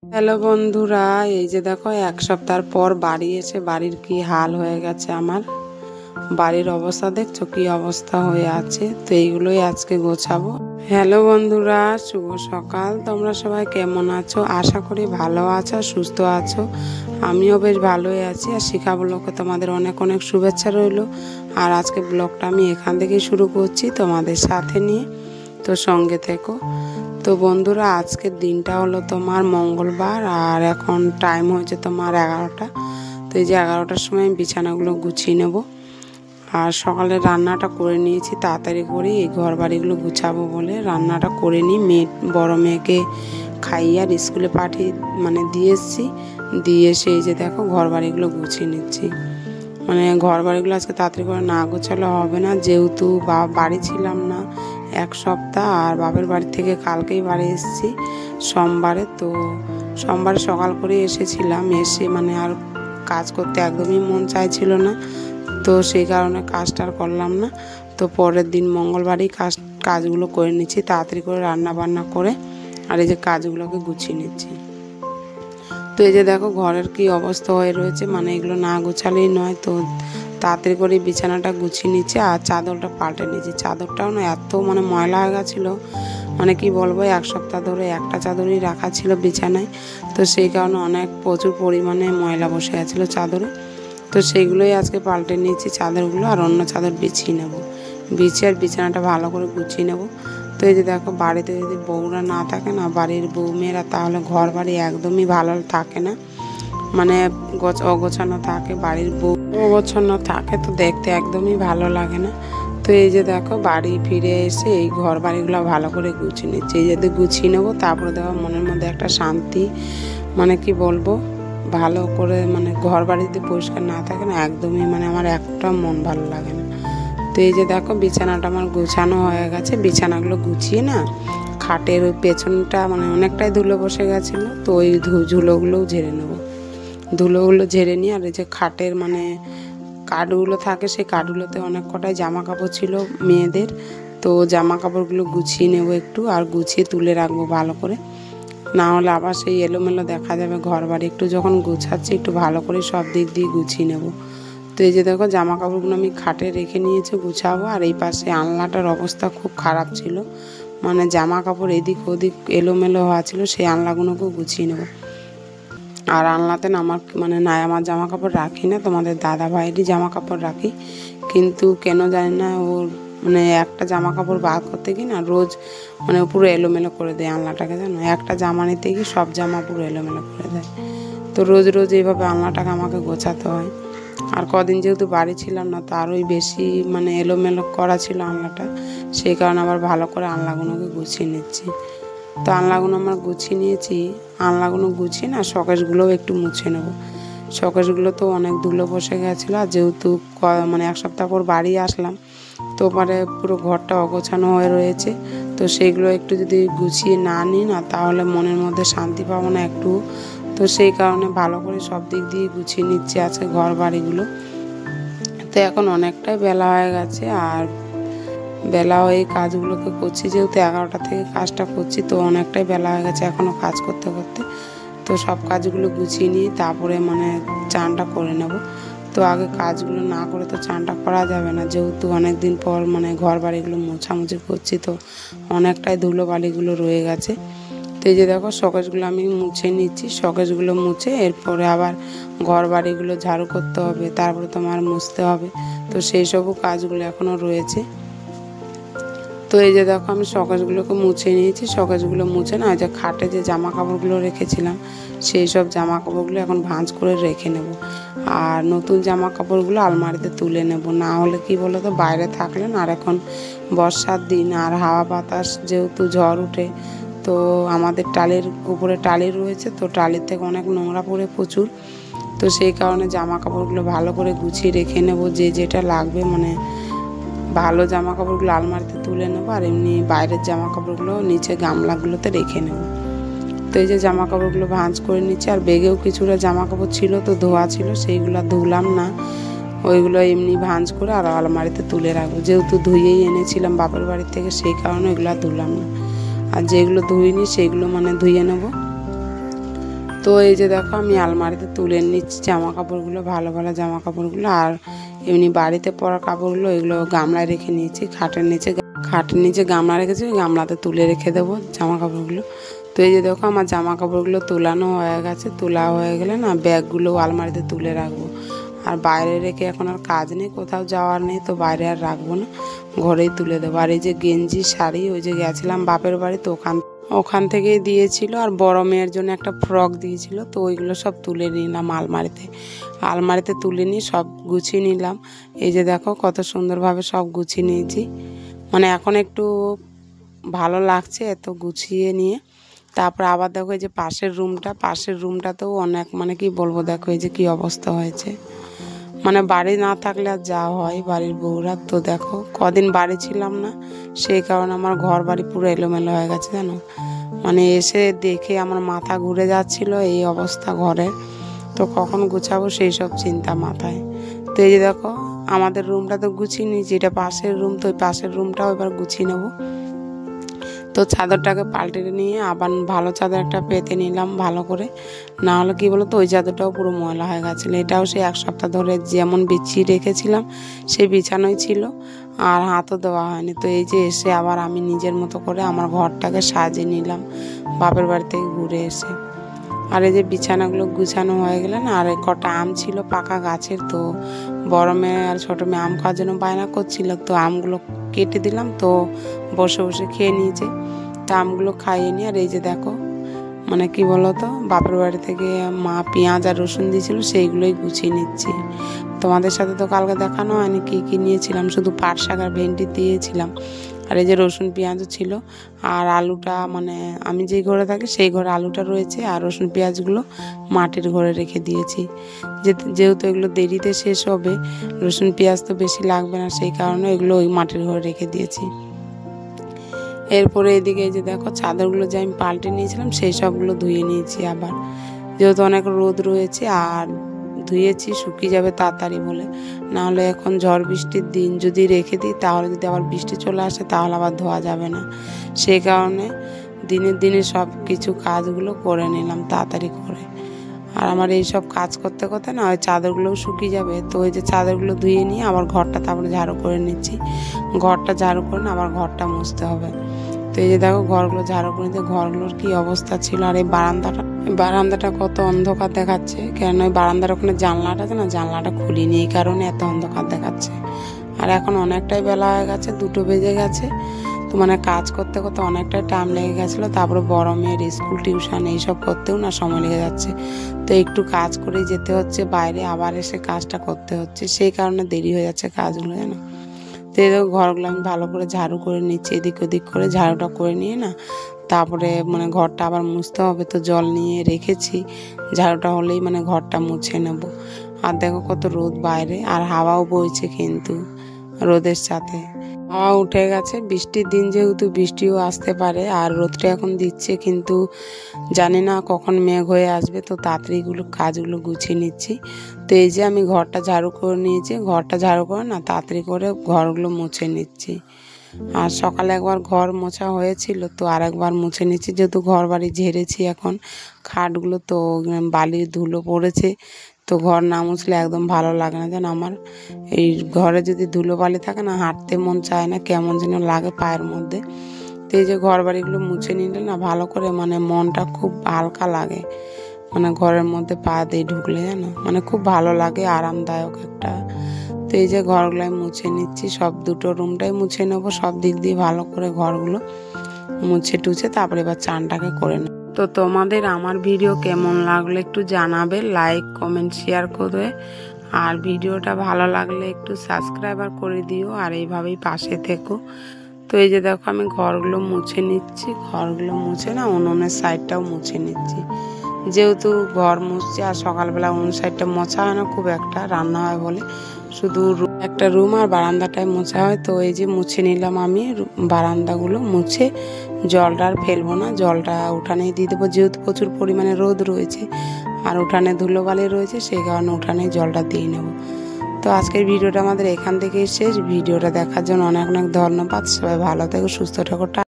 Hello বন্ধুরা, এই যে দেখো এক সপ্তাহ পর বাড়ি এসে বাড়ির কি হাল হয়ে গেছে। আমার বাড়ির অবস্থা দেখছো কি অবস্থা হয়ে আছে, তো এইগুলোই আজকে গোছাবো। হ্যালো বন্ধুরা, শুভ সকাল। তোমরা সবাই কেমন আছো? আশা করি ভালো আছো, সুস্থ আছো। আমিও বেশ ভালোই আছি। আর শিখা ব্লগে তোমাদের অনেক অনেক শুভেচ্ছা রইলো। আর আজকে ব্লগটা আমি এখান থেকেই শুরু করছি তোমাদের সাথে নিয়ে, তো সঙ্গে থেকো। তো বন্ধুরা, আজকের দিনটা হলো তোমার মঙ্গলবার, আর এখন টাইম হয়েছে তোমার 11টা। তো এই যে 11টার সময় আমি বিছানাগুলো গুছিয়ে নেব। আর সকালে রান্নাটা করে নিয়েছি তাড়াতাড়ি করে, এই ঘর বাড়িগুলো গুছাবো বলে রান্নাটা করে নিই। বড় মেয়েকে খাইয়ে আর স্কুলে পাঠিয়ে দিয়ে এসেছি। দিয়ে এসে এই যে দেখো ঘর বাড়িগুলো গুছিয়ে নিচ্ছি। ঘর বাড়িগুলো আজকে তাড়াতাড়ি করে না গোছালে হবে না, যেহেতু বাড়ি ছিলাম না এক সপ্তাহ। আর বাপের বাড়ি থেকে কালকেই বাড়ি এসেছি সোমবারে। তো সোমবারে সকাল করে এসেছিলাম, এসে আর কাজ করতে একদমই মন চাইছিল না। তো সেই কারণে কাজটা আর করলাম না। তো পরের দিন মঙ্গলবারই কাজগুলো করে নিচ্ছি তাড়াতাড়ি করে, রান্না বান্না করে। আর এই যে কাজগুলোকে গুছিয়ে নিচ্ছি। তো এই যে দেখো ঘরের কি অবস্থা হয়ে রয়েছে, এগুলো না গুছালেই নয়। তো তাড়াতাড়ি করে বিছানাটা গুছিয়ে নিচ্ছে আর চাদরটা পাল্টে নিচ্ছি। চাদরটাও না এত ময়লা হয়ে গেছিলো, কি বলবো, এক সপ্তাহ ধরে একটা চাদরই রাখা ছিল বিছানায়। তো সেই কারণে প্রচুর পরিমাণে ময়লা বসে গেছিলো চাদরে। তো সেইগুলোই আজকে পাল্টে নিয়েছি চাদরগুলো, আর অন্য চাদর বিছিয়ে নেব। বিছিয়ে আর বিছানাটা ভালো করে গুছিয়ে নেব। তো এই যে দেখো বাড়িতে যদি বউরা না থাকে না, বাড়ির বউ মেয়েরা, তাহলে ঘর বাড়ি একদমই ভালো থাকে না। অগোছানো থাকে, বাড়ির বউ অগোছানো থাকে, তো দেখতে একদমই ভালো লাগে না। তো এই যে দেখো বাড়ি ফিরে এসে এই ঘর বাড়িগুলো ভালো করে গুছিয়ে নিচ্ছি। এই যদি গুছিয়ে নেবো তারপরে দেখো মনের মধ্যে একটা শান্তি, কি বলবো, ভালো করে ঘর বাড়িতে পরিষ্কার না থাকে না, একদমই আমার একটা মন ভালো লাগে না। তো এই যে দেখো বিছানাটা আমার গুছানো হয়ে গেছে। বিছানাগুলো গুছিয়ে না খাটের ওই পেছনটা অনেকটাই ধুলো বসে গেছিলো, তো ওই ধুলোগুলোও ঝেড়ে নেবো। ধুলোগুলো ঝেড়ে নিয়ে, আর এই যে খাটের কাঠগুলো থাকে, সেই কাঠগুলোতে অনেক কটাই জামা কাপড় ছিল মেয়েদের। তো জামা কাপড়গুলো গুছিয়ে নেবো একটু, আর গুছিয়ে তুলে রাখবো ভালো করে, না হলে আবার সেই এলোমেলো দেখা যাবে ঘর বাড়ি। একটু যখন গুছাচ্ছি একটু ভালো করে সব দিক দিয়ে গুছিয়ে নেব। তো এই যে দেখো জামা কাপড়গুলো আমি খাটে রেখে নিয়েছি গুছাবো। আর এই পাশে আলনাটার অবস্থা খুব খারাপ ছিল, জামা কাপড় এদিক ওদিক এলোমেলো হওয়া ছিল, সেই আলনাগুলোকেও গুছিয়ে নেব। আর আলনাতে না আমার জামা কাপড় রাখি না, তোমাদের দাদা ভাইয়েরই জামা কাপড় রাখি। কিন্তু কেন জানি না ওর একটা জামা কাপড় বার করতে গিয়ে না রোজ পুরো এলোমেলো করে দেয় আলনাটাকে, জানো, একটা জামা নিতে গিয়ে সব জামা পুরো এলোমেলো করে দেয়। তো রোজ রোজ এইভাবে আলনাটাকে আমাকে গোছাতে হয়। আর কদিন যেহেতু বাড়ি ছিলাম না, তো আরোই বেশি এলোমেলো করা ছিল আলনাটা, সেই কারণে আবার ভালো করে আলনাগুলোকে গুছিয়ে নিচ্ছি। তো আলনাগুলো আমার গুছিয়ে নিয়েছি। আলনাগুলো গুছিয়ে না শোকেসগুলোও একটু মুছে নেব। শোকেসগুলো তো অনেক ধুলো বসে গেছিলো, আর যেহেতু এক সপ্তাহ পর বাড়ি আসলাম, তো পুরো ঘরটা অগোছানো হয়ে রয়েছে। তো সেগুলো একটু যদি গুছিয়ে না নিই না, তাহলে মনের মধ্যে শান্তি পাবো না একটু। তো সেই কারণে ভালো করে সব দিক দিয়ে গুছিয়ে নিচ্ছি আজকে ঘর বাড়িগুলো। তো এখন অনেকটাই বেলা হয়ে গেছে, আর বেলা হয়ে কাজগুলোকে করছি, যেহেতু 11টা থেকে কাজটা করছি, তো অনেকটাই বেলা হয়ে গেছে এখনও কাজ করতে করতে। তো সব কাজগুলো গুছিয়ে নিয়ে তারপরে চানটা করে নেব। তো আগে কাজগুলো না করে তো চানটা করা যাবে না, যেহেতু অনেক দিন পর ঘর বাড়িগুলো মোছামুছি করছি, তো অনেকটাই ধুলো বালিগুলো রয়ে গেছে। তো এই যে দেখো শোকেসগুলো আমি মুছে নিচ্ছি। শোকেসগুলো মুছে এরপরে আবার ঘর বাড়িগুলো ঝাড়ু করতে হবে, তারপরে তোমার মুছতে হবে। তো সেই সবও কাজগুলো এখনও রয়েছে। তো এই যে দেখো আমি শোকেসগুলোকে মুছে নিয়েছি। শোকেসগুলো মুছে না যে খাটে যে জামা কাপড়গুলো রেখেছিলাম, সেই সব জামা কাপড়গুলো এখন ভাঁজ করে রেখে নেব। আর নতুন জামা কাপড়গুলো আলমারিতে তুলে নেব। না হলে কি বলো তো, বাইরে থাকলে না, আর এখন বর্ষার দিন, আর হাওয়া বাতাস যেহেতু ঝড় উঠে, তো আমাদের টালির উপরে টালি রয়েছে, তো টালির থেকে অনেক নোংরা পড়ে প্রচুর। তো সেই কারণে জামা কাপড়গুলো ভালো করে গুছিয়ে রেখে নেব, যে যেটা লাগবে ভালো জামা কাপড়গুলো আলমারিতে তুলে নেবো, আর এমনি বাইরের জামা কাপড়গুলো নিচে গামলাগুলোতে রেখে নেব। তো এই যে জামা কাপড়গুলো ভাঁজ করে নিচ্ছি। আর ব্যাগেও কিছুটা জামা কাপড় ছিল, তো ধোয়া ছিল, সেইগুলো ধুলাম না, ওইগুলো এমনি ভাঁজ করে আর আলমারিতে তুলে রাখবো। যেহেতু ধুয়েই এনেছিলাম বাপের বাড়ি থেকে, সেই কারণে ওইগুলো ধুলাম না। আর যেগুলো ধুইনি সেগুলো ধুয়ে নেব। তো এই যে দেখো আমি আলমারিতে তুলে নিচ্ছি জামা কাপড়গুলো, ভালো ভালো জামা কাপড়গুলো, আর এমনি বাড়িতে পরা কাপড়গুলো এগুলো গামলায় রেখে নিয়েছি। খাটের নিচে গামলা রেখেছি, গামলাতে তুলে রেখে দেবো জামা কাপড়গুলো। তো এই যে দেখো আমার জামা কাপড়গুলো তোলানো হয়ে গেছে। তোলা হয়ে গেলে না ব্যাগগুলো আলমারিতে তুলে রাখবো। আর বাইরে রেখে এখন আর কাজ নেই, কোথাও যাওয়ার নেই, তো বাইরে আর রাখবো না, ঘরেই তুলে দেবো। আর এই যে গেঞ্জি শাড়ি, ওই যে গেছিলাম বাপের বাড়ি, তো ওখান থেকেই দিয়েছিল। আর বড় মেয়ের জন্য একটা ফ্রক দিয়েছিল, তো ওইগুলো সব তুলে নিলাম আলমারিতে তুলে নিয়ে সব গুছিয়ে নিলাম। এই যে দেখো কত সুন্দরভাবে সব গুছিয়ে নিয়েছি, মানে এখন একটু ভালো লাগছে এত গুছিয়ে নিয়ে। তারপর আবার দেখো এই যে পাশের রুমটাতেও অনেক, মানে কি বলবো, দেখো এই যে কি অবস্থা হয়েছে। মানে বাড়ি না থাকলে আর যা হয় বাড়ির বউরা, তো দেখো কদিন বাড়ি ছিলাম না, সেই কারণে আমার ঘর বাড়ি পুরো এলোমেলো হয়ে গেছে জানো। মানে এসে দেখে আমার মাথা ঘুরে যাচ্ছিল, এই অবস্থা ঘরের, তো কখন গুছাবো সেই সব চিন্তা মাথায়। তো এই যে দেখো আমাদের রুমটা তো গুছিয়ে নিয়েছি, এটা পাশের রুম, তো ওই পাশের রুমটাও এবার গুছিয়ে নেবো। তো চাদরটাকে পাল্টে নিয়ে আবার ভালো চাদর একটা পেতে নিলাম ভালো করে, না হলে কী বলো তো ওই চাদরটাও পুরো ময়লা হয়ে গেছিলো। এটাও সেই 1 সপ্তাহ ধরে যেমন বিছিয়ে রেখেছিলাম সেই বিছানোই ছিল, আর হাতও দেওয়া হয়নি। তো এই যে এসে আবার আমি নিজের মতো করে আমার ঘরটাকে সাজিয়ে নিলাম বাপের বাড়ি থেকে ঘুরে এসে। আর এই যে বিছানাগুলো গুছানো হয়ে গেলে না, আর কটা আম ছিল পাকা গাছের, তো বড় মেয়ে আর ছোটো মেয়ে আম খাওয়ার জন্য বায়না করছিল, তো আমগুলো কেটে দিলাম, তো বসে বসে খেয়ে নিয়েছে। তো আমগুলো খাইয়ে নিই। আর এই যে দেখো মানে কি বলো তো, বাপের বাড়ি থেকে মা পেঁয়াজ আর রসুন দিয়েছিল, সেইগুলোই গুছিয়ে নিচ্ছি। তোমাদের সাথে তো কালকে দেখানো হয়নি কী কী নিয়েছিলাম, শুধু পাট শাক আর ভেন্ডি দিয়েছিলাম। আর এই যে রসুন পেঁয়াজও ছিল, আর আলুটা, মানে আমি যেই ঘরে থাকি সেই ঘরে আলুটা রয়েছে, আর রসুন পেঁয়াজগুলো মাটির ঘরে রেখে দিয়েছি। যেহেতু এগুলো দেরিতে শেষ হবে, রসুন পেঁয়াজ তো বেশি লাগবে না, সেই কারণে এগুলো ওই মাটির ঘরে রেখে দিয়েছি। এরপরে এদিকে এই যে দেখো চাদরগুলো যে আমি পাল্টে নিয়েছিলাম সেই সবগুলো ধুয়ে নিয়েছি আবার, যেহেতু অনেক রোদ রয়েছে, আর ধুয়েছি শুকিয়ে যাবে তাড়াতাড়ি বলে, নাহলে এখন ঝড় বৃষ্টির দিন, যদি রেখে দিই তাহলে যদি আবার বৃষ্টি চলে আসে তাহলে আবার ধোয়া যাবে না। সেই কারণে দিনে সব কিছু কাজগুলো করে নিলাম তাড়াতাড়ি করে। আর আমার এই সব কাজ করতে করতে না ওই চাদরগুলোও শুকিয়ে যাবে, তো ওই যে চাদরগুলো ধুয়ে নিয়ে আবার ঘরটা তারপরে ঝাড়ু করে নিচ্ছি। ঘরটা ঝাড়ু করে না আবার ঘরটা মুছতে হবে। তো এই যে দেখো ঘরগুলো ঝাড়ু করে নিতে, ঘরগুলোর কি অবস্থা ছিল। আর এই বারান্দাটা কত অন্ধকার দেখাচ্ছে, কেন ওই বারান্দার ওখানে জানলাটা আছে না, জানলাটা খুলিনি, এই কারণে এত অন্ধকার দেখাচ্ছে। আর এখন অনেকটাই বেলা হয়ে গেছে, 2টো বেজে গেছে, তো মানে কাজ করতে করতে অনেকটাই টাইম লেগে গেছিলো। তারপরে বড় মেয়ের স্কুল টিউশন এইসব করতেও না সময় লেগে যাচ্ছে, তো একটু কাজ করেই যেতে হচ্ছে বাইরে, আবার এসে কাজটা করতে হচ্ছে, সেই কারণে দেরি হয়ে যাচ্ছে কাজগুলো জানো। তো এই ঘরগুলো আমি ভালো করে ঝাড়ু করে নিচ্ছি, এদিক ওদিক করে ঝাড়ুটা করে নিয়ে না তারপরে মানে ঘরটা আবার মুছতে হবে, তো জল নিয়ে রেখেছি, ঝাড়ুটা হলেই মানে ঘরটা মুছে নেব। আর দেখো কত রোদ বাইরে, আর হাওয়াও বইছে কিন্তু রোদের সাথে, হাওয়া উঠে গেছে। বৃষ্টির দিন যেহেতু বৃষ্টিও আসতে পারে, আর রোদটা এখন দিচ্ছে, কিন্তু জানি না কখন মেঘ হয়ে আসবে, তো তাড়াতাড়ি কাজগুলো গুছিয়ে নিচ্ছি। তো এই যে আমি ঘরটা ঝাড়ু করে নিয়েছি, ঘরটা ঝাড়ু করে না তাড়াতাড়ি করে ঘরগুলো মুছে নিচ্ছি। আর সকালে একবার ঘর মোছা হয়েছিল, তো আরেকবার মুছে নিচ্ছি, যেহেতু ঘর বাড়ি ঝেড়েছি এখন, খাটগুলো তো বালি ধুলো পড়েছে, তো ঘর না মুছলে একদম ভালো লাগে না জানো। আমার এই ঘরে যদি ধুলো বালি থাকে না, হাঁটতে মন চায় না, কেমন যেন লাগে পায়ের মধ্যে। তো এই যে ঘর বাড়িগুলো মুছে নিলে না ভালো করে, মানে মনটা খুব হালকা লাগে, মানে ঘরের মধ্যে পা দিয়ে ঢুকলে জানো, মানে খুব ভালো লাগে, আরামদায়ক একটা। তো এই যে ঘরগুলো আমি মুছে নিচ্ছি, সব 2টো রুমটাই মুছে নেবো, সব দিক দিয়ে ভালো করে ঘরগুলো মুছে টুছে তারপরে এবার চানটাকে করে নেব। তো তোমাদের আমার ভিডিও কেমন লাগলো একটু জানাবে, লাইক কমেন্ট শেয়ার করবে, আর ভিডিওটা ভালো লাগলে একটু সাবস্ক্রাইবার করে দিও, আর এইভাবেই পাশে থেকো। তো এই যে দেখো আমি ঘরগুলো মুছে নিচ্ছি, ঘরগুলো মুছে না উনুনের সাইডটাও মুছে নিচ্ছি, যেহেতু ঘর মুছছি, আর সকালবেলা উনুন সাইডটা মোছা হয় না খুব একটা, রান্না হয় বলে শুধু একটা রুম আর বারান্দাটায় মোছা হয়। তো এই যে মুছে নিলাম আমি বারান্দাগুলো, মুছে জলটা আর ফেলবো না, জলটা উঠানেই দিয়ে দেবো, যেহেতু প্রচুর পরিমাণে রোদ রয়েছে আর উঠানে ধুলোবালি রয়েছে, সেই কারণে উঠানেই জলটা দিয়ে নেব। তো আজকের ভিডিওটা আমাদের এখান থেকেই শেষ। ভিডিওটা দেখার জন্য অনেক অনেক ধন্যবাদ। সবাই ভালো থেকো, সুস্থ থাকো।